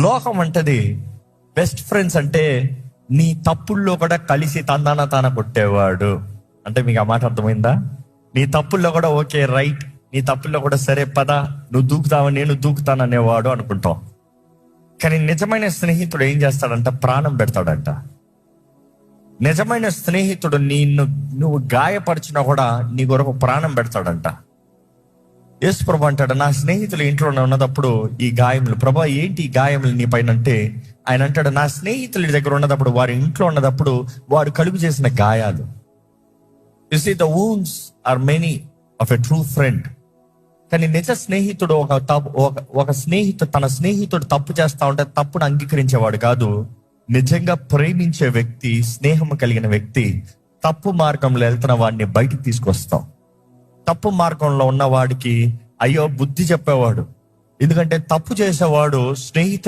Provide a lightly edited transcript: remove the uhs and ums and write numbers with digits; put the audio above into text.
లోకం అంటది best friends అంటే నీ తప్పుల్లో కూడా కలిసి తాన కొట్టేవాడు. అంటే మీకు ఆ మాట అర్థమైందా? నీ తప్పుల్లో కూడా ఓకే రైట్, నీ తప్పుల్లో కూడా సరే పద, నువ్వు దూకుతావు నేను దూకుతాను అనేవాడు అనుకుంటాం. కానీ నిజమైన స్నేహితుడు ఏం చేస్తాడంట? ప్రాణం పెడతాడంట. నిజమైన స్నేహితుడు నువ్వు గాయపరిచినా కూడా నీ కొరకు ప్రాణం పెడతాడంట. యేసు ప్రభు అంటాడు, నా స్నేహితులు ఇంట్లో ఉన్నదప్పుడు ఈ గాయములు, ప్రభా ఏంటి ఈ గాయములు నీ పైన అంటే, ఆయన అంటాడు, నా స్నేహితుల దగ్గర ఉన్నదప్పుడు, వారి ఇంట్లో ఉన్నదప్పుడు వాడు కలుగు చేసిన గాయాలు. You see the wounds are many of a true friend. కానీ నిజ స్నేహితుడు ఒక స్నేహితుడు తన స్నేహితుడు తప్పు చేస్తా ఉంటే తప్పును అంగీకరించేవాడు కాదు. నిజంగా ప్రేమించే వ్యక్తి, స్నేహం కలిగిన వ్యక్తి తప్పు మార్గంలో వెళ్తున్న వాడిని బయటికి తీసుకొస్తాం. తప్పు మార్గంలో ఉన్నవాడికి అయ్యో బుద్ధి చెప్పేవాడు. ఎందుకంటే తప్పు చేసేవాడు స్నేహితులు